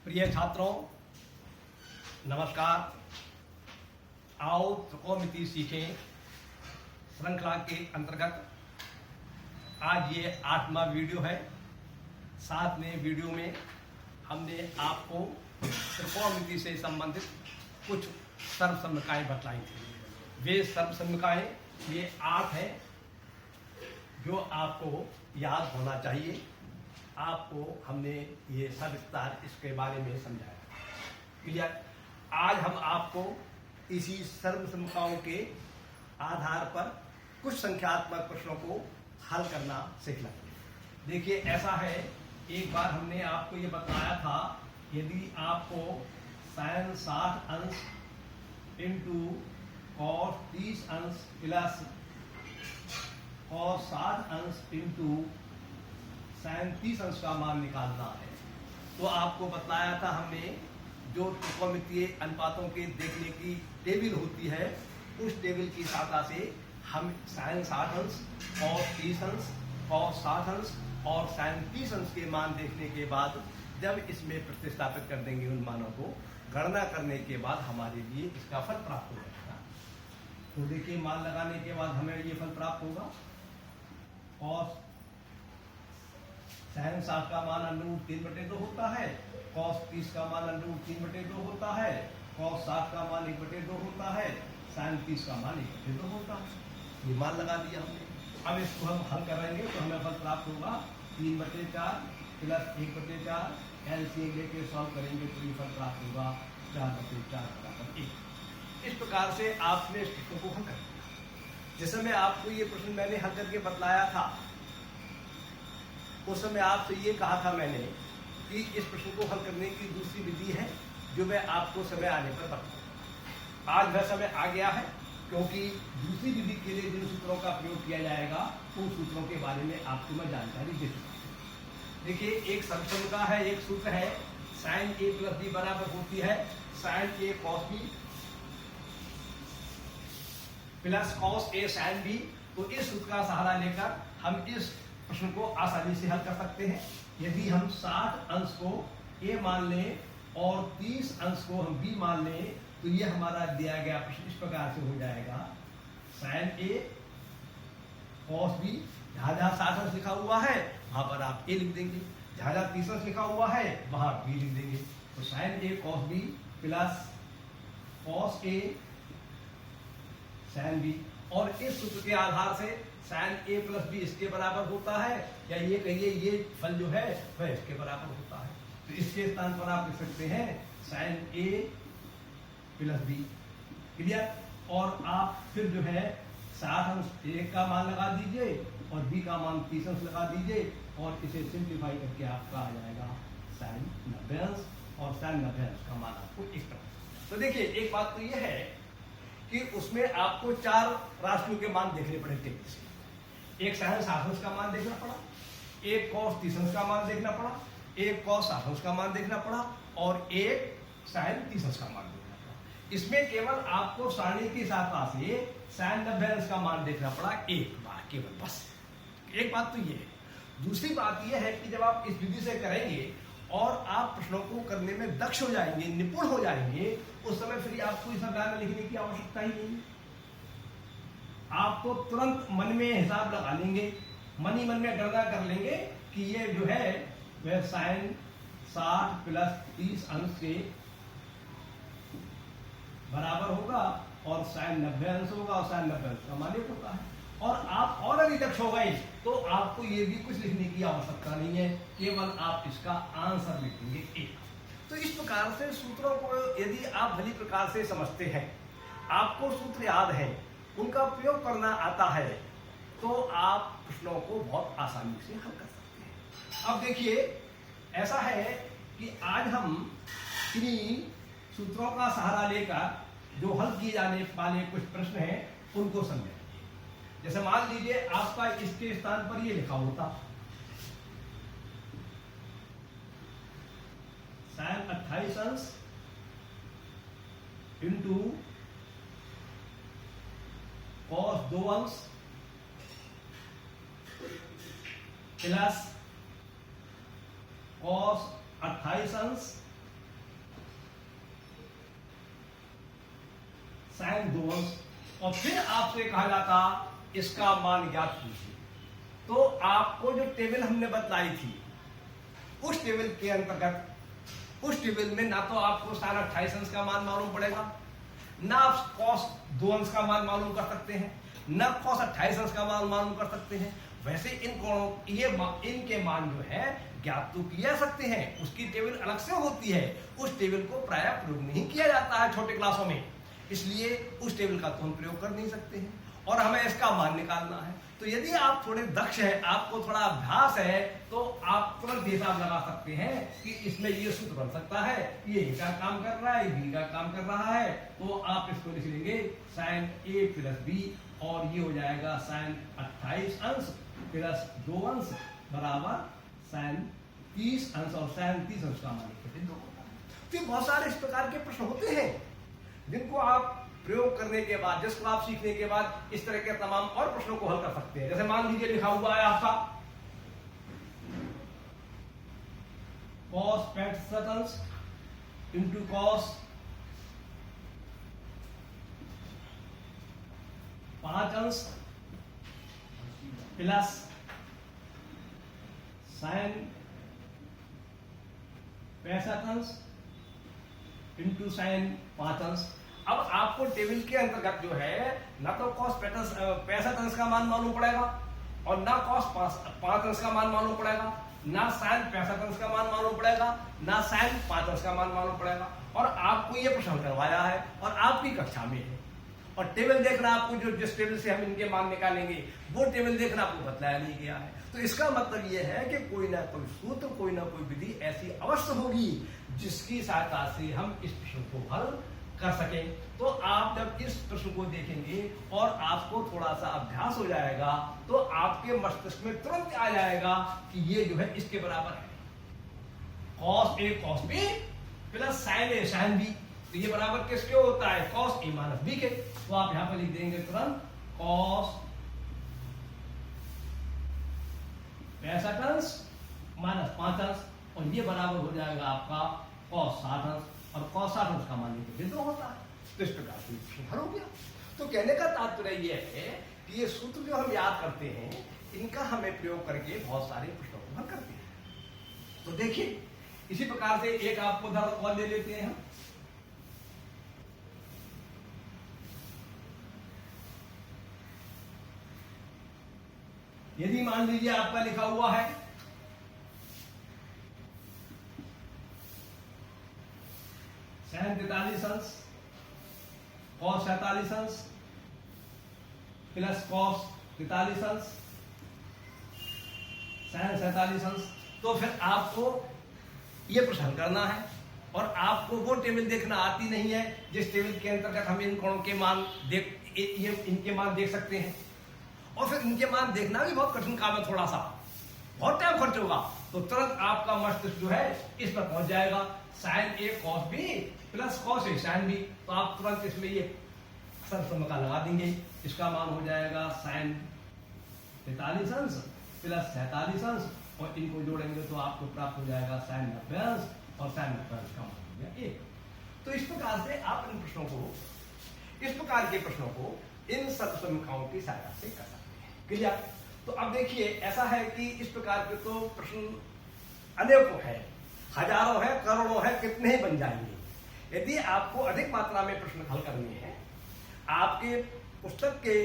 प्रिय छात्रों, नमस्कार। आओ त्रिकोणमिति सीखें श्रृंखला के अंतर्गत आज ये 8वां वीडियो है। 7वें वीडियो में हमने आपको त्रिकोणमिति से संबंधित कुछ सर्वसम्यकाएं बतलाई थी। वे सर्वसम्यकाएं ये 8 हैं जो आपको याद होना चाहिए। आपको हमने ये सविस्तार इसके बारे में समझाया। क्लियर? आज हम आपको इसी सर्वसम्यकाओं के आधार पर कुछ संख्यात्मक प्रश्नों को हल करना सीखना। देखिए, ऐसा है, एक बार हमने आपको ये बताया था, यदि आपको sin 60 अंश इंटू cos 30 अंश प्लस cos 60 अंश इंटू sin 30 अंश का मान निकालना है, तो आपको बताया था हमने जो त्रिकोणमितीय अनुपातों के देखने की टेबल होती है, उस टेबल की सहायता से हम sin 60 अंश और 30 अंश और 60 अंश और sin 30 अंश के मान देखने के बाद जब इसमें प्रतिस्थापित कर देंगे उन मानों को, गणना करने के बाद हमारे लिए इसका फल प्राप्त हो जाएगा। तो देखिए, मान लगाने के बाद हमें ये फल प्राप्त होगा। और sin 60 का मान √3/2 होता है, cos 30 का मान √3/2 होता है, cos 60 का मान 1/2 होता है, sin 30 का मान 1/2 होता है। ये मान लगा दिया हमने। अब इसको हम हल करेंगे तो हमें फल प्राप्त होगा 3/4 प्लस 1/4। एलसीएम लेके सॉल्व करेंगे तो ये फल प्राप्त होगा 4/4 बराबर 1। इस प्रकार से आपने इस प्रश्न को हल कर दिया। जिस समय आपको ये प्रश्न मैंने हल करके बतलाया था, उस समय आपसे ये कहा था मैंने कि इस प्रश्न को हल करने की दूसरी विधि है जो मैं आपको समय आने पर बताऊंगा। आज वह समय आ गया है, क्योंकि दूसरी विधि के लिए जिन सूत्रों का प्रयोग किया जाएगा उन सूत्रों के बारे में आपको मैं जानकारी दे चुका हूं। देखिए, एक सर्वसम्य का है, एक सूत्र है sin a + b बराबर होती है sin a cos b plus cos a sin b। तो इस सूत्र का सहारा लेकर हम इस प्रश्न को आसानी से हल कर सकते हैं। यदि हम 60 अंश को a मान लें और 30 अंश को हम b मान लें, तो ये हमारा दिया गया प्रश्न इस प्रकार से हो जाएगा sin a cos b। जहां जहां 60 अंश लिखा हुआ है वहां पर आप a लिख देंगे, जहां जहां 30 अंश लिखा हुआ है वहां b लिख देंगे। तो sin a cos b plus cos a sin b। और इस सूत्र के आधार से sin a + b इसके बराबर होता है, या ये कहिए ये फल जो है वह इसके बराबर होता है। तो इसके स्थान पर आप लिख सकते हैं sin a + b। क्लियर? और आप फिर जो है 60 अंश a का मान लगा दीजिए और b का मान 30 अंश लगा दीजिए और इसे सिंप्लीफाई करके आपका आ जाएगा sin 90 अंश, और sin 90 अंश का मान आपको इस तरह। तो देखिए, एक बात तो यह है कि उसमें आपको 4 राशियों के मान देखने पड़े थे। एक sin 60 अंश का मान देखना पड़ा, एक cos 30 अंश का मान देखना पड़ा, एक cos 60 अंश का मान देखना पड़ा और एक sin 30 अंश का मान देखना पड़ा। इसमें केवल आपको सारणी की सहायता से sin 90 अंश का मान देखना पड़ा एक बार केवल, बस। एक बात तो ये है। दूसरी बात यह है कि जब आप इस विधि से करेंगे और आप प्रश्नों को करने में दक्ष हो जाएंगे, निपुण हो जाएंगे, उस समय फिर आपको इस अध्याय में लिखने की आवश्यकता ही नहीं। आप तो तुरंत मन में हिसाब लगा लेंगे, मन ही मन में गणना कर लेंगे कि ये जो है वह sin 60 प्लस 30 अंश के बराबर होगा और sin 90 अंश होगा, और sin 90 अंश का मान 1 होता है। और आप और अधिक दक्ष हो गए तो आपको ये भी कुछ लिखने की आवश्यकता नहीं है, केवल आप इसका आंसर लिखेंगे 1। तो इस प्रकार से सूत्रों को यदि आप भली प्रकार से समझते हैं, आपको सूत्र याद है, उनका प्रयोग करना आता है, तो आप प्रश्नों को बहुत आसानी से हल कर सकते हैं। अब देखिए, ऐसा है कि आज हम इन्हीं सूत्रों का सहारा लेकर जो हल किए जाने वाले कुछ प्रश्न हैं उनको समझेंगे। जैसे मान लीजिए आपका इसके स्थान पर ये लिखा होता sin 28 अंश इंटू cos 2 अंश प्लस cos 28 अंश साइन 2 अंश, और फिर आपसे कहा जाता इसका मान ज्ञात कीजिए। तो आपको जो टेबल हमने बतलाई थी उस टेबल के अंतर्गत, उस टेबल में ना तो आपको साइन 28 अंश का मान मालूम पड़ेगा, ना आप कॉस 2 अंश का मान मालूम कर सकते हैं, ना कॉस 28 अंश का मान मालूम कर सकते हैं। वैसे इन कोणों इनके मान जो है ज्ञात तो किया सकते हैं, उसकी टेबल अलग से होती है, उस टेबल को प्रायः प्रयोग नहीं किया जाता है छोटे क्लासों में, इसलिए उस टेबल का तो हम प्रयोग कर नहीं सकते हैं और हमें इसका मान निकालना है। तो यदि आप थोड़े दक्ष हैं, आपको थोड़ा अभ्यास है, तो आप तुरंत हिसाब लगा सकते हैं कि इसमें ये सूत्र बन सकता है, ये ए का काम कर रहा है, ये बी का काम कर रहा है, तो आप इसको लिख लेंगे साइन ए प्लस बी, और ये हो जाएगा साइन 28 अंश प्लस 2 अंश बराबर साइन 30 अंश, और साइन 30 अंश का मान होता है। तो बहुत सारे इस प्रकार के प्रश्न होते हैं जिनको आप प्रयोग करने के बाद, जिसको आप सीखने के बाद इस तरह के तमाम और प्रश्नों को हल कर सकते हैं। जैसे मान लीजिए लिखा हुआ है आपका cos 65 अंश इंटू cos 5 अंश प्लस साइन 65 अंश इंटू साइन 5 अंश। अब आपको टेबल के अंतर्गत जो है ना तो cos 65 अंश का मान मालूम पड़ेगा, और ना cos 5 अंश का मान मालूम पड़ेगा, ना साइन 65 अंश का मान मालूम पड़ेगा, ना साइन 5 अंश का मान मालूम पड़ेगा। और आपको ये प्रश्न करवाया है और आपकी कक्षा में है, और टेबल देखना आपको, जो जिस टेबल से हम इनके मान निकालेंगे वो टेबल देखना आपको बतलाया नहीं गया है। तो इसका मतलब ये है कि कोई ना कोई सूत्र, कोई ना कोई विधि ऐसी अवश्य होगी जिसकी सहायता से हम इस प्रश्न को हल कर सकें। तो आप जब इस प्रश्न को देखेंगे और आपको थोड़ा सा अभ्यास हो जाएगा तो आपके मस्तिष्क में तुरंत आ जाएगा कि ये जो है इसके बराबर है, cos A cos B plus sin A sin B। तो ये बराबर किसके होता है? cos A माइनस B के। तो आप यहां पर लिख देंगे तुरंत cos 65 अंश माइनस 5 अंश, और ये बराबर हो जाएगा आपका cos 60 अंश, और cos 60 अंश का मान लीजिए बिंदु होता है। तो इस प्रकार से हल हो गया। तो कहने का तात्पर्य यह है कि ये सूत्र जो हम याद करते हैं इनका हमें प्रयोग करके बहुत सारे प्रश्नों को हल करते हैं। तो देखिए इसी प्रकार से एक आपको उदाहरण और ले लेते हैं हम। यदि मान लीजिए आपका लिखा हुआ है sin 43 अंश cos 47 अंश प्लस cos 43 अंश sin 47 अंश, तो फिर आपको ये प्रश्न करना है, और आपको वो टेबल देखना आती नहीं है जिस टेबल के अंतर्गत हम इन कोणों के मान इनके मान देख सकते हैं, और फिर इनके मान देखना भी बहुत कठिन काम है, थोड़ा सा बहुत टाइम खर्च होगा। तो तुरंत आपका मस्तिष्क जो है इस पर पहुंच जाएगा sin A cos B plus cos A sin B। तो आप तुरंत इसमें ये सरसम का लगा देंगे, इसका मान हो जाएगा sin 43 अंश प्लस 47 अंश, और इनको जोड़ेंगे तो आपको प्राप्त हो जाएगा sin 90 अंश, और sin 90 अंश का मान हो गया 1। तो इस प्रकार से आप इन प्रश्नों को, इस प्रकार के प्रश्नों को इन सरसमिकाओं की सहायता से कर सकते हैं। क्लियर? तो अब देखिए ऐसा है कि इस प्रकार के तो प्रश्न अनेकों है, हजारों है, करोड़ों है, कितने ही बन जाएंगे। यदि आपको अधिक मात्रा में प्रश्न हल करने हैं, आपके पुस्तक के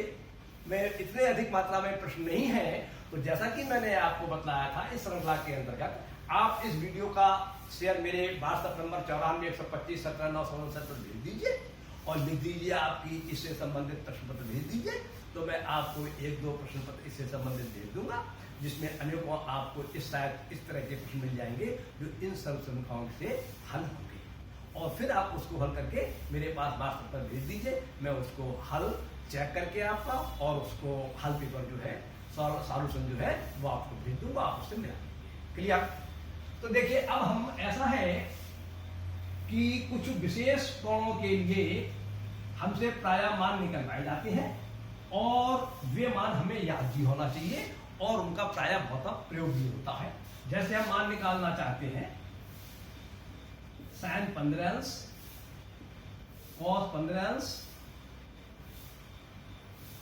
में इतने अधिक मात्रा में प्रश्न नहीं है, तो जैसा कि मैंने आपको बतलाया था इस श्रृंखला के अंतर्गत आप इस वीडियो का शेयर मेरे व्हाट्सएप नंबर 94 125 17 9 पर भेज दीजिए, और लिख दीजिए आपकी इससे संबंधित प्रश्न पत्र भेज दीजिए, तो मैं आपको 1-2 प्रश्न पत्र इससे संबंधित भेज दूंगा, जिसमें अनेकों आपको इस तरह के प्रश्न मिल जाएंगे जो इन सरसमिकाओं से हल होंगे, और फिर आप उसको हल करके मेरे पास व्हाट्सएप पर भेज दीजिए। मैं उसको हल चेक करके आपका और उसको हल पेपर जो है सॉल्यूशन जो है वो आपको भेज दूंगा, आप उससे मिला लीजिए। क्लियर? तो देखिए अब हम, ऐसा है कि कुछ विशेष कोणों के लिए हमसे प्रायः मान निकलवाए जाते हैं, और वे मान हमें याद भी होना चाहिए, और उनका प्रायः बहुत प्रयोग भी होता है। जैसे हम मान निकालना चाहते हैं sin 15 अंश cos 15 अंश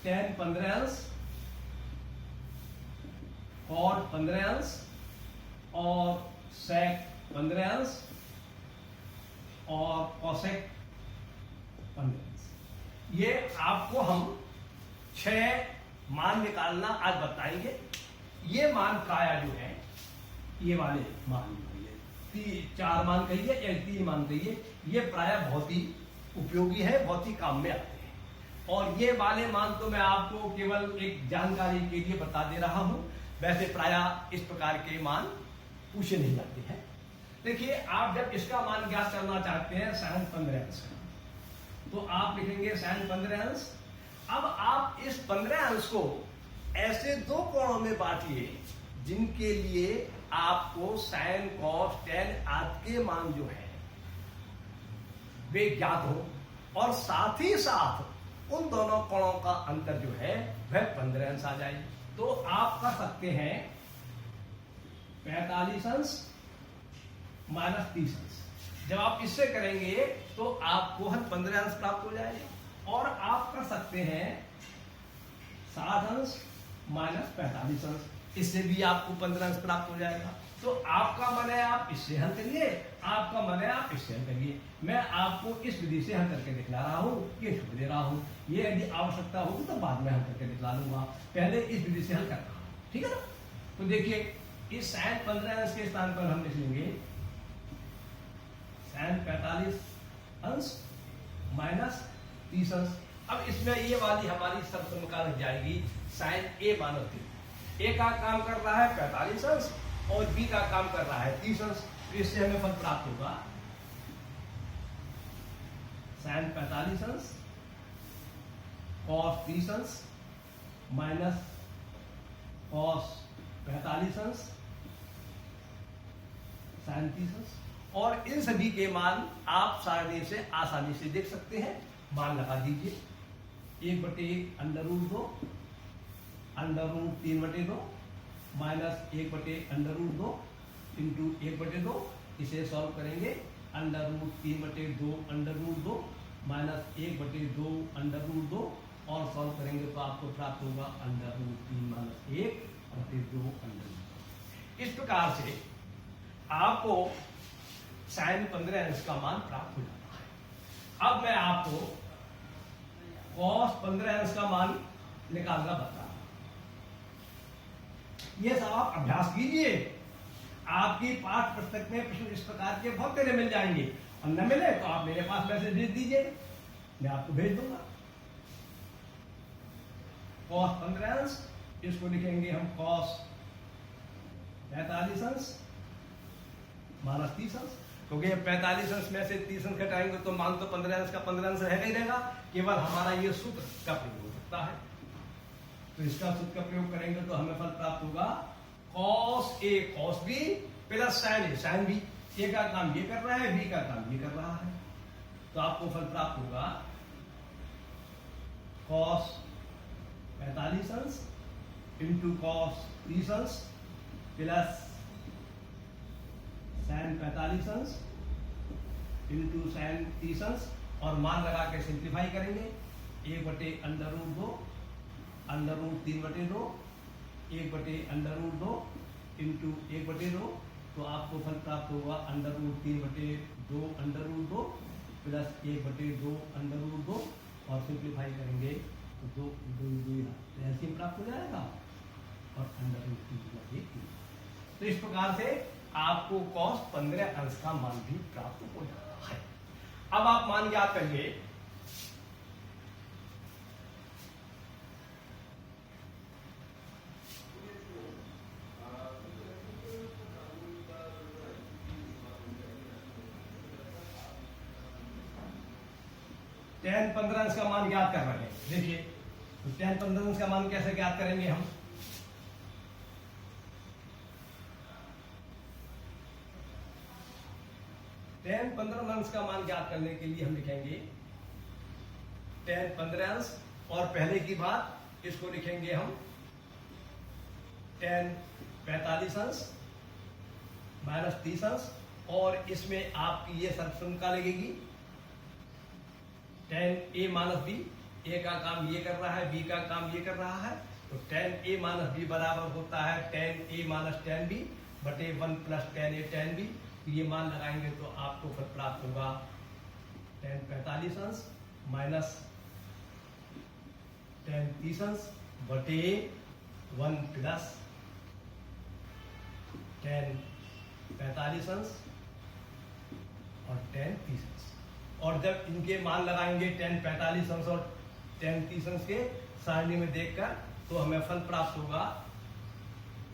tan 15 अंश cot 15 अंश और sec 15 अंश और cosec 15 अंश। ये आपको हम 6 मान निकालना आज बताएंगे। ये मान प्राय जो है, ये वाले मान 4 मान कहिए या 3 मान कहिए, ये प्राय बहुत ही उपयोगी है, बहुत ही काम में आते हैं। और ये वाले मान तो मैं आपको केवल एक जानकारी के लिए बता दे रहा हूं, वैसे प्राय इस प्रकार के मान पूछे नहीं जाते हैं। देखिए, आप जब इसका मान ज्ञात करना चाहते हैं sin 15 अंश का, तो आप लिखेंगे sin 15 अंश। अब आप इस 15 अंश को ऐसे 2 कोणों में बांटिए जिनके लिए आपको sin, cos, tan आदि के मान जो है वे ज्ञात हो, और साथ ही साथ उन दोनों कोणों का अंतर जो है वह 15 अंश आ जाए। तो आप कर सकते हैं 45 अंश माइनस 30 अंश। जब आप इससे करेंगे तो आपको 15 अंश प्राप्त हो जाएगा। और आप कर सकते हैं 60 अंश माइनस 45 अंश, इससे भी आपको 15 अंश प्राप्त हो जाएगा। तो आपका मन है आप इससे हल करिए, आपका मन है आप इससे हल करिए। मैं आपको इस विधि से हल करके दिखला रहा हूँ, ये छूट दे रहा हूँ। ये यदि आवश्यकता होगी तो बाद में हल करके दिखला लूंगा, पहले इस विधि से हल कर रहा हूँ, ठीक है ना। तो देखिए, इस sin 15 अंश के स्थान पर हम लिख लेंगे sin 45 अंश माइनस 30 अंश। अब इसमें ये वाली हमारी सब समीकरण लग जाएगी sin a माइनस 3। ए का काम कर रहा है 45 अंश और बी का काम कर रहा है 30 अंश। तो इससे हमें फल प्राप्त होगा sin 45 अंश cos 30 अंश माइनस cos 45 अंश sin 30 अंश। और इन सभी के मान आप सारणी से आसानी से देख सकते हैं। मान लगा दीजिए, 1/√2 √3/2 माइनस 1/√2 इंटू 1/2। इसे सॉल्व करेंगे, √3/2 √2 माइनस 1/2 और सॉल्व करेंगे तो आपको प्राप्त होगा √3 माइनस 1/2। इस प्रकार से आपको sin 15 अंश का मान प्राप्त हो जाता है। अब मैं आपको cos 15 अंश का मान निकालना बता रहा हूं। ये सब आप अभ्यास कीजिए, आपकी पाठ पुस्तक में प्रश्न इस प्रकार के बहुत तेरे मिल जाएंगे। और न मिले तो आप मेरे पास मैसेज भेज दीजिए, मैं आपको भेज दूंगा। cos 15 अंश, इसको लिखेंगे हम cos 45 अंश माइनस 30 अंश। क्योंकि 45 अंश में से 30 अंश घटाएंगे तो मान तो 15 अंश का 15 अंश रहेगा ही रहेगा। केवल हमारा ये सूत्र का प्रयोग हो सकता है, तो इसका सूत्र का प्रयोग करेंगे तो हमें फल प्राप्त होगा cos a cos b plus sin a sin b। ए का काम ये कर रहा है, बी का काम ये कर रहा है, तो आपको फल प्राप्त होगा cos 45 अंश इंटू cos 30 अंश प्लस sin 45 अंश इंटू sin 30 अंश। और मान लगा के सिंप्लीफाई करेंगे, 1/√2 √3/2 1/√2 इंटू 1/2। तो आपको फल प्राप्त होगा √3/2 √2 प्लस 1/2 √2 और सिंप्लीफाई करेंगे तो 2 एलसीएम प्राप्त हो जाएगा और √3/1। तो इस प्रकार से आपको cos 15 अंश का मान भी प्राप्त हो जाता है। अब आप मान ज्ञात करिए, tan 15 अंश का मान ज्ञात कर रहे हैं। देखिए, तो tan 15 अंश का मान कैसे ज्ञात करेंगे हम, tan 15 अंश का मान ज्ञात करने के लिए हम लिखेंगे tan 15 अंश और पहले की बात इसको लिखेंगे हम tan 45 अंश माइनस 30 अंश। और इसमें आपकी ये सर्वसंख्या लगेगी tan a माइनस b ए का काम ये कर रहा है, बी का काम ये कर रहा है, तो tan a माइनस बी बराबर होता है tan a minus tan b बटे 1 plus tan a tan b। ये मान लगाएंगे तो आपको फिर प्राप्त होगा tan 45 अंश माइनस tan 30 अंश बटे 1 प्लस tan 45 अंश और tan 30 अंश। और जब इनके मान लगाएंगे tan 45 अंश और tan 30 अंश के सारणी में देखकर, तो हमें फल प्राप्त होगा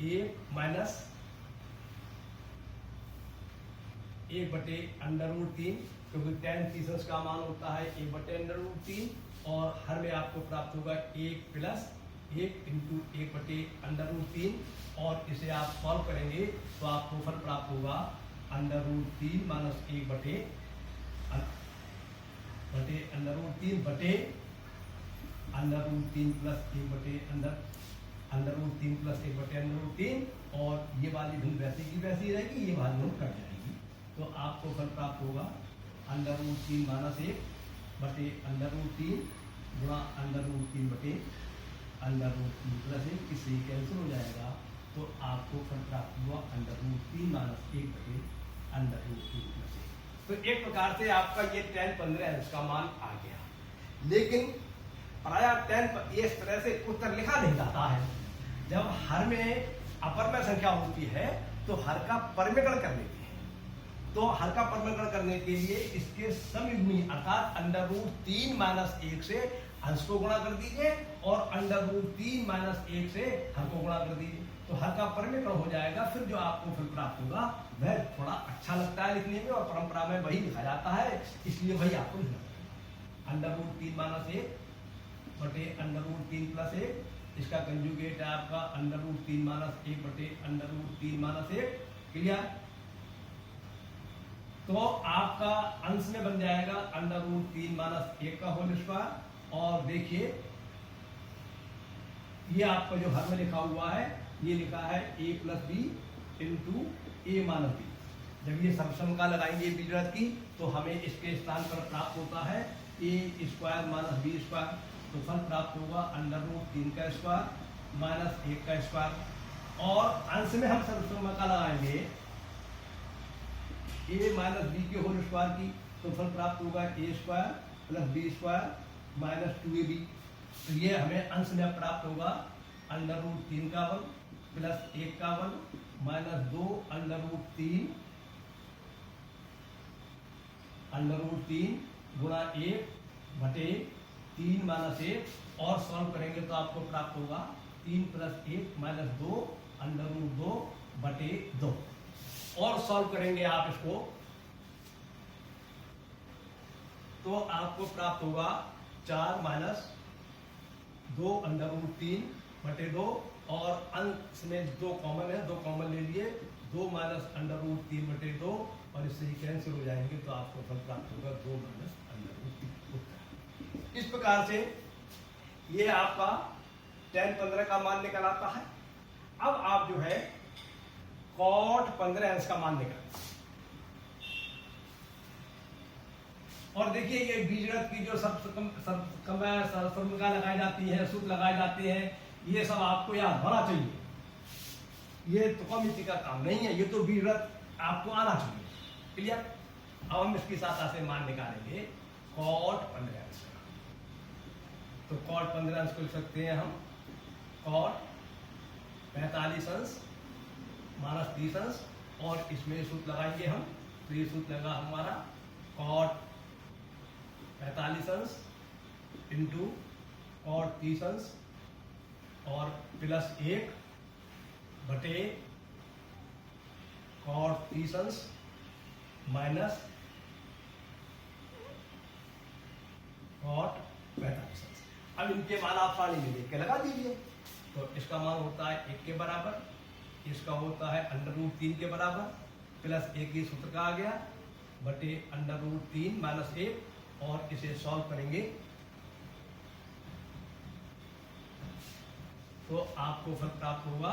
1 माइनस 1 बटे √3, क्योंकि tan 30 अंश का मान होता है 1 बटे √3, और हर में आपको प्राप्त होगा 1 प्लस 1 इंटू 1 बटे √3, और इसे आप सॉल्व करेंगे तो आपको फल प्राप्त होगा √3 माइनस 1 बटे √3 बटे √3 प्लस 1 बटे √3 प्लस 1 बटे √3, और ये वाली धुन वैसी की वैसी रहेगी, ये वाली धुन कट जाएगी। तो आपको फल प्राप्त होगा √3 माइनस 1 बटे √3 गुणा √3 बटे √3 प्लस 1, इससे ही कैंसिल हो जाएगा। तो आपको फल प्राप्त हुआ √3 माइनस 1 बटे √3 प्लस 1। तो एक प्रकार से आपका ये tan 15 अंश का मान आ गया। लेकिन प्रायः tan इस तरह से उत्तर लिखा नहीं जाता है। जब हर में अपर में संख्या होती है तो हर का परिमेकरण कर लेते हैं। तो हर का परिमेकरण करने के लिए इसके समयुग्मी अर्थात √3 माइनस 1 से अंश को गुणा कर दीजिए और √3 माइनस 1 से हर को गुणा कर दीजिए, तो हर का परिमेकरण हो जाएगा। फिर जो आपको फल प्राप्त होगा वह थोड़ा अच्छा लगता है लिखने में, और परंपरा में वही लिखा जाता है, इसलिए वही आपको लिखना है। √3 माइनस 1 बटे √3 प्लस 1, इसका कंजुगेट है आपका √3 माइनस 1 बटे √3 माइनस 1। क्लियर? तो आपका अंश में बन जाएगा √3 माइनस 1 का होल स्क्वायर, और देखिए ये आपका जो हर में लिखा हुआ है, ये लिखा है a plus b into a minus b. जब ये सबसम का लगाएंगे बीजगणित की, तो हमें इसके स्थान पर प्राप्त होता है a square minus b square. तो फल प्राप्त होगा √3 का स्क्वायर माइनस 1 का स्क्वायर, और अंश में हम सबसम का लगाएंगे a माइनस बी के होल स्क्वायर की, तो फल प्राप्त होगा a square plus b square minus 2ab। तो ये हमें अंश में प्राप्त होगा √3 का वर्ग प्लस 1 का वर्ग माइनस 2 √3 गुणा 1 बटे 3 माइनस 1, और सॉल्व करेंगे तो आपको प्राप्त होगा 3 प्लस 1 माइनस 2 √2 बटे 2, और सॉल्व करेंगे आप इसको तो आपको प्राप्त होगा 4 माइनस 2 √3 बटे 2, और अंश में 2 कॉमन है, 2 कॉमन ले लिए, 2 माइनस √3 बटे 2, और इससे ही कैंसिल हो जाएंगे तो आपको फल प्राप्त होगा 2 माइनस √3। इस प्रकार से ये आपका tan 15 का मान निकल आता है। अब आप जो है cot 15 अंश का मान निकाल, और देखिए ये बीजगणित की जो फॉर्मूला लगाई जाती है, सूत्र लगाए जाते हैं, ये सब आपको याद होना चाहिए। ये तो कमिटी का काम नहीं है, ये तो बीजगणित आपको आना चाहिए। क्लियर? अब हम इसकी सहायता से मान निकालेंगे cot 15 अंश का। तो cot 15 अंश को लिख सकते हैं हम cot 45 अंश माइनस 30 अंश, और इसमें सूत्र लगाएंगे हम, तो ये सूत्र लगा हमारा cot 45 अंश इंटू cot 30 अंश और प्लस 1 बटे cot 30 अंश माइनस cot 45 अंश। अब इनके मान आप सारणी में देख के लगा दीजिए। तो इसका मान होता है 1 के बराबर, इसका होता है √3 के बराबर, प्लस 1 ही सूत्र का आ गया बटे √3 माइनस 1, और इसे सॉल्व करेंगे तो आपको फल प्राप्त होगा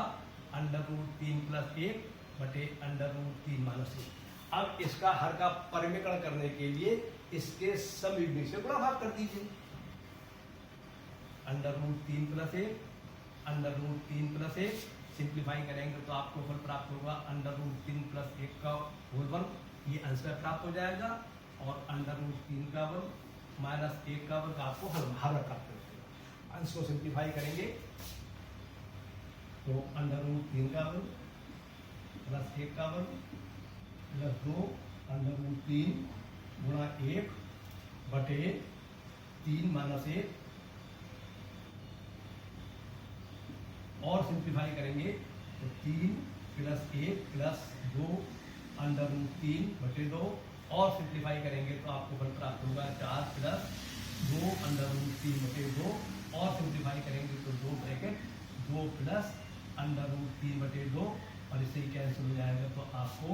√3 प्लस 1 बटे √3 माइनस 1। अब इसका हर का परिमेकरण करने के लिए इसके समयुग्मी से गुणा भाग कर दीजिए। Under root 3 plus 1, under root 3 plus 1, simplify करेंगे तो आपको फल प्राप्त होगा अंडर रूट 3 प्लस 1 का होल वर्ग, ये आंसर प्राप्त हो जाएगा। और अंडर रूट 3 का वर्ग माइनस 1 का वर्ग आपको हल प्राप्त हो जाएगा। अंश को सिंप्लीफाई करेंगे तो अंडर रूट 3 का वर्ग प्लस 1 का वर्ग प्लस 2 अंडर रूट 3 गुणा 1 बटे 3 माइनस 1, और सिंप्लीफाई करेंगे तो 3 प्लस 1 प्लस 2 अंडर रूट 3 बटे 2, और सिंप्लीफाई करेंगे तो आपको फल प्राप्त होगा 4 प्लस 2 अंडर रूट 3 बटे 2, और सिंप्लीफाई करेंगे तो 2 ब्रैकेट 2 प्लस अंडर रूट 3 बटे 2, और इससे ही कैंसिल हो जाएगा तो आपको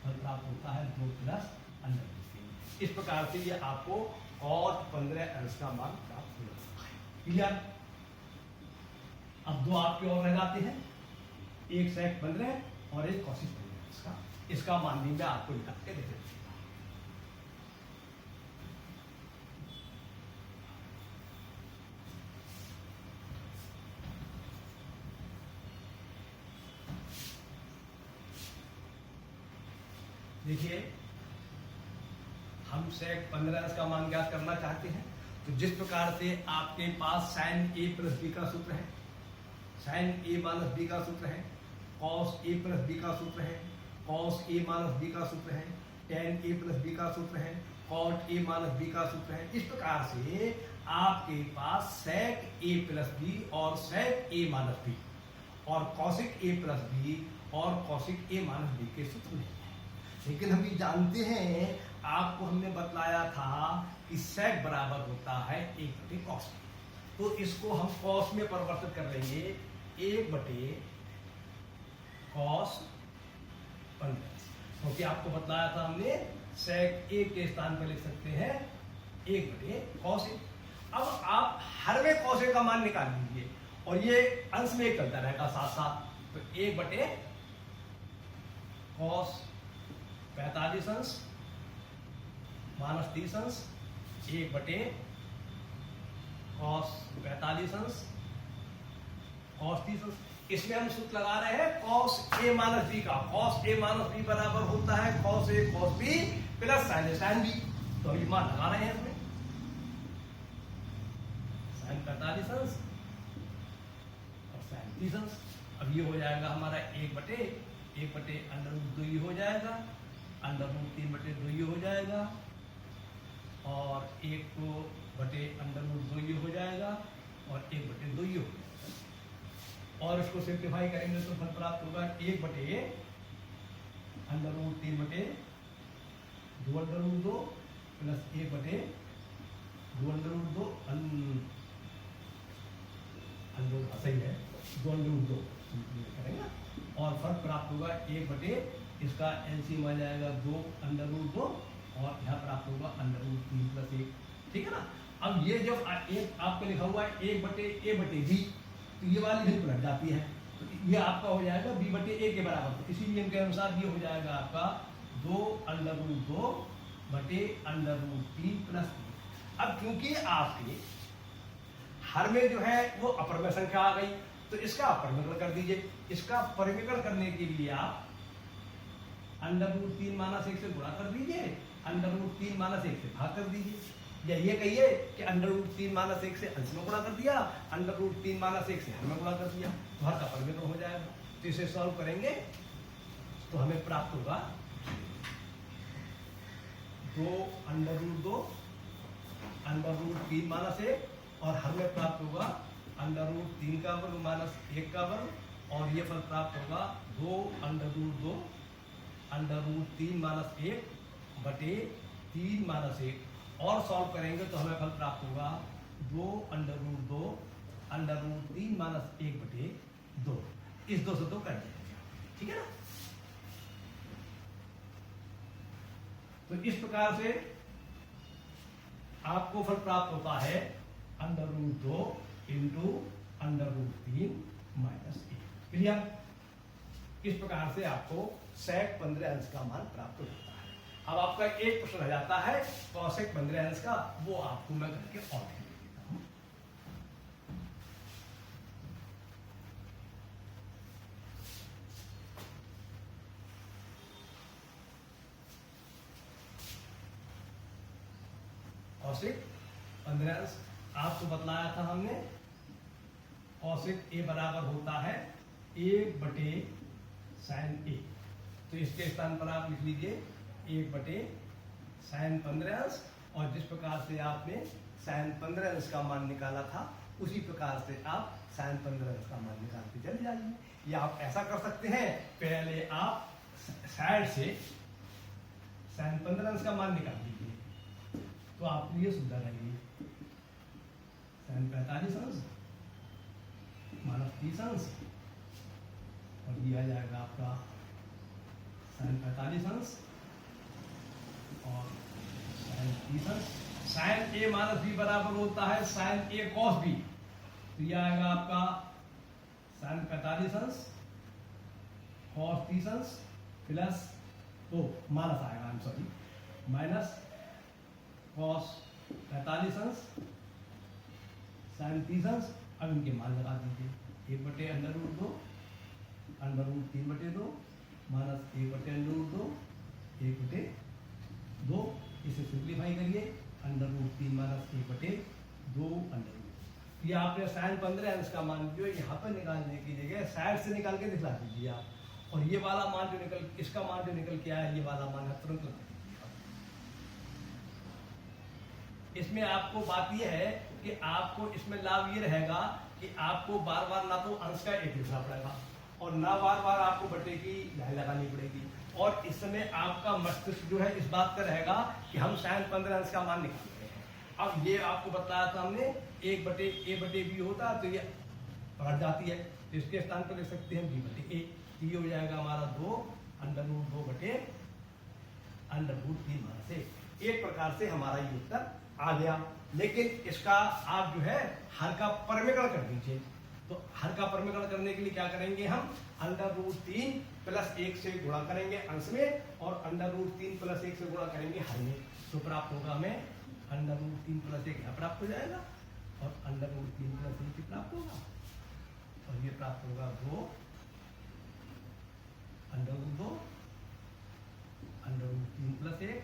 फल प्राप्त होता है 2 प्लस अंडर रूट 3। इस प्रकार से ये आपको cos 15 अंश का मान प्राप्त हो जाता है। क्लियर? अब दो आपके और लगाते हैं, एक sec 15 और एक cos 15 इसका मान भी मैं आपको निकाल के दे देता हूं। देखिए, हम sec 15 का मान ज्ञात करना चाहते हैं, तो जिस प्रकार से आपके पास sin a प्लस b का सूत्र है, sin a माइनस b का सूत्र है, cos a प्लस b का सूत्र है, cos a माइनस b का सूत्र है, tan a प्लस b का सूत्र है, cot a माइनस b का सूत्र है। इस प्रकार से आपके पास sec a प्लस b और sec a माइनस b और cosic a प्लस b और cosic a माइनस b के सूत्र नहीं है। लेकिन हम ये जानते हैं, आपको हमने बतलाया था कि sec बराबर होता है 1 बटे cos। तो इसको हम cos में परिवर्तित कर लेंगे, 1 बटे cos 15, क्योंकि आपको बतलाया था हमने sec 1 के स्थान पर लिख सकते हैं 1 बटे cos 1। अब आप हर में cos 1 का मान निकाल लीजिए, और ये अंश में एक चलता रहेगा साथ साथ, तो 1 बटे cos 45 अंश माइनस 30 अंश 1 बटे cos 45 अंश cos 30 अंश। इसमें हम सूत्र लगा रहे हैं cos a माइनस b का। cos a माइनस b बराबर होता है cos a cos b plus sin a sin b। तो ये मान लगा रहे हैं इसमें sin 45 अंश और sin 30 अंश। अब ये हो जाएगा हमारा 1 बटे अंडर रूट 2 ये हो जाएगा, अंडर रूट 3 बटे 2 ये हो जाएगा, और 1 को बटे अंडर रूट 2 ये हो जाएगा, और 1 बटे 2 ये हो जाएगा। और इसको सिंप्लीफाई करेंगे तो फल प्राप्त होगा 1 बटे अंडर रूट 3 बटे 2 अंडर रूट 2 प्लस 1 बटे 2 अंडर रूट 2 सही है 2 अंडर रूट 2 करेंगे, और फर्क प्राप्त होगा 1 बटे इसका एलसीएम आ जाएगा 2 अंडर रूट 2, और यहाँ प्राप्त होगा अंडर रूट 3 प्लस 1। ठीक है ना? अब ये जब एक आपको लिखा हुआ है 1 बटे a बटे b, तो ये वाली भी पलट जाती है, तो ये आपका हो जाएगा b बटे a के बराबर। तो इसी नियम के अनुसार ये हो जाएगा आपका 2 अंडर रूट 2 बटे अंडर रूट 3 प्लस 3। अब क्योंकि आपके हर में जो है वो अपर में संख्या आ गई, तो इसका परिवर्तन कर दीजिए। इसका परिवर्तन करने के लिए आप अंडर रूट 3 माइनस 1 से गुणा कर दीजिए, अंडर रूट 3 माइनस 1 से भाग कर दीजिए, या ये कहिए कि अंडर रूट 3 माइनस 1 से अंश में गुणा कर दिया, अंडर रूट 3 माइनस 1 से हर में गुणा कर दिया, तो हर का परिवर्तन हो जाएगा। तो इसे सॉल्व करेंगे तो हमें प्राप्त होगा 2 under root 2 under root 3 minus 1, और हर में प्राप्त होगा अंडर रूट 3 का वर्ग माइनस 1 का वर्ग, और ये फल प्राप्त होगा 2 under root 2 under root 3 minus 1 बटे 3 माइनस 1, और सॉल्व करेंगे तो हमें फल प्राप्त होगा 2 under root 2 under root 3 minus 1 बटे 2। इस 2 से 2 कर दिया, ठीक है ना? तो इस प्रकार से आपको फल प्राप्त होता है under root 2 into under root 3 minus 1। Clear? इस प्रकार से आपको sec 15 अंश का मान प्राप्त हो जाता है। अब आपका एक प्रश्न रह जाता है cosec 15 अंश का, वो आपको मैं करके और देता हूं। औसत 15 आपको बतलाया था हमने। औसत ए बराबर होता है 1 बटे साइन ए। तो इसके स्थान पर आप लिख लीजिए 1 बटे साइन 15 और जिस प्रकार से आपने साइन 15 का मान निकाला था उसी प्रकार से आप साइन 15 का मान निकालते चले जाइए। या आप ऐसा कर सकते हैं, पहले आप साइड से साइन 15 का मान निकाल लीजिए तो आपके लिए सुविधा रहेगी। साइन 45 अंश माइनस 30 अंश और ये आ जाएगा आपका साइन 45 अंश और साइन 30 अंश। साइन ए माइनस बी बराबर होता है साइन ए कॉस बी। तो ये आएगा आपका साइन 45 अंश कॉस 30 अंश प्लस माइनस आएगा, I am sorry, minus cos 45 अंश साइन 30 अंश। अब इनके मान लगा दीजिए 1 बटे अंडर रूट 2 अंडर रूट 3 बटे 2 माइनस 1 बटे अंडर रूट 2 1 बटे 2। इसे सिंप्लीफाई करिए, अंडर रूट 3 माइनस 1 बटे 2 अंडर रूट। ये आपने साइन 15 का मान जो यहाँ पर निकालने की जगह साइड से निकाल के दिखला दीजिए आप। और ये वाला मान जो निकल, इसका मान जो निकल के आया, ये वाला मान है तुरंत लगा दीजिए। इसमें आपको बात यह है कि आपको इसमें लाभ ये रहेगा कि आपको बार बार ना तो अंश का एक लिखना पड़ेगा और ना बार बार आपको बटे की लाई लगानी पड़ेगी। और इस समय आपका मस्तिष्क जो है इस बात का रहेगा कि हम साइन 15 का मान निकाल रहे हैं। अब ये आपको बताया था हमने 1 बटे ए बटे बी होता तो ये बढ़ जाती है, तो इसके स्थान पर लिख सकते हैं बी बटे ए। ये हो जाएगा हमारा 2 अंडर रूट 2 बटे अंडर रूट 3 माइनस 1। एक प्रकार से हमारा ये उत्तर आ गया। लेकिन इसका आप जो है हर का परमीकरण कर दीजिए। तो हर का परमीकरण करने के लिए क्या करेंगे, हम अंडर रूट 3 प्लस 1 से गुणा करेंगे अंश में और अंडर रूट 3 प्लस 1 से गुणा करेंगे हर में। तो प्राप्त होगा हमें अंडर रूट 3 प्लस 1 यहाँ प्राप्त हो जाएगा और अंडर रूट 3 प्लस 1 प्राप्त होगा और ये प्राप्त होगा 2 under root 2 under root 3 plus 1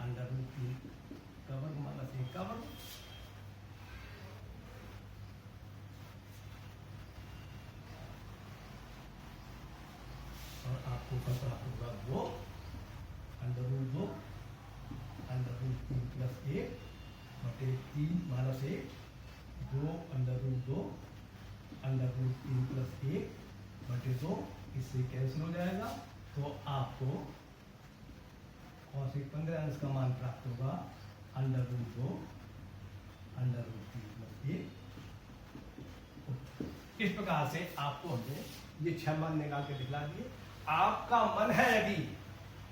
under root 3 का वर्ग माइनस 1 का वर्ग। और आपको कल प्राप्त होगा 2 under root 2 under root 3 plus 1 बटे 3 minus 1 2 under root 2 under root 3 plus 1 बटे 2। इससे कैंसिल हो जाएगा तो आपको औसत 15 का मान प्राप्त होगा under root 2 under root 3 plus 1। इस प्रकार से आपको हमने ये 6 मान निकाल के दिखला दिए। आपका मन है यदि,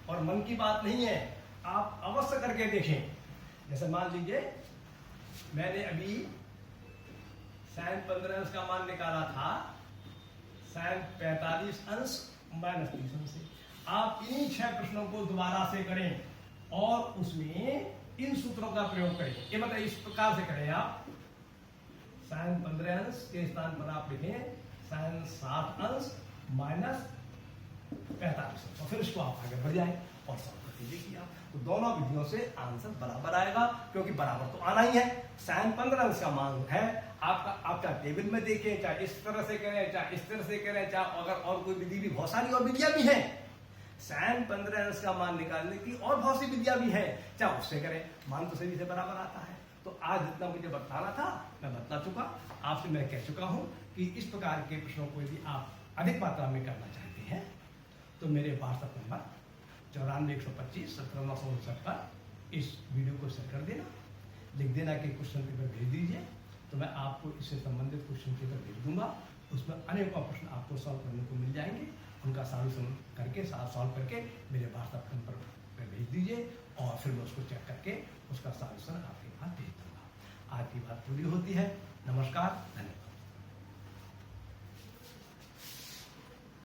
और मन की बात नहीं है, आप अवश्य करके देखें। जैसे मान लीजिए मैंने अभी साइन 15 का मान निकाला था साइन 45 अंश माइनस 30 अंश से। आप इन्हीं 6 प्रश्नों को दोबारा से करें और उसमें इन सूत्रों का प्रयोग करें। ये मतलब इस प्रकार से करें आप, साइन 15 अंश के स्थान पर आप लिखें साइन 60 अंश माइनस 45 अंश, और फिर इसको आप आगे बढ़ जाए और सॉल्व करके देखिए आप। तो दोनों विधियों से आंसर बराबर आएगा, क्योंकि बराबर तो आना ही है। साइन 15 का मान है आपका, आप चाहे टेबल में देखें, चाहे इस तरह से करें, चाहे इस तरह से करें, चाहे अगर और कोई विधि भी, बहुत सारी और विधियां भी हैं। साइन 15 का मान निकालने की और बहुत सी विधियां भी हैं, चाहे उससे करें, मान तो सभी से बराबर आता है। तो आज जितना मुझे बताना था मैं बता चुका, आपसे मैं कह चुका हूं कि इस प्रकार के प्रश्नों को यदि आप अधिक मात्रा में करना चाहते हैं तो मेरे व्हाट्सएप नंबर 94 125 17 959 पर इस वीडियो को शेयर कर देना, लिख देना कि क्वेश्चन पेपर भेज दीजिए, तो मैं आपको इससे संबंधित क्वेश्चन पेपर भेज दूंगा। उसमें अनेकों प्रश्न आपको सॉल्व करने को मिल जाएंगे। उनका सॉल्यूशन करके, सॉल्व करके मेरे व्हाट्सएप नंबर पर भेज दीजिए और फिर मैं उसको चेक करके उसका सॉल्यूशन आपके पास भेज दूंगा। आज की बात पूरी होती है। नमस्कार, धन्यवाद।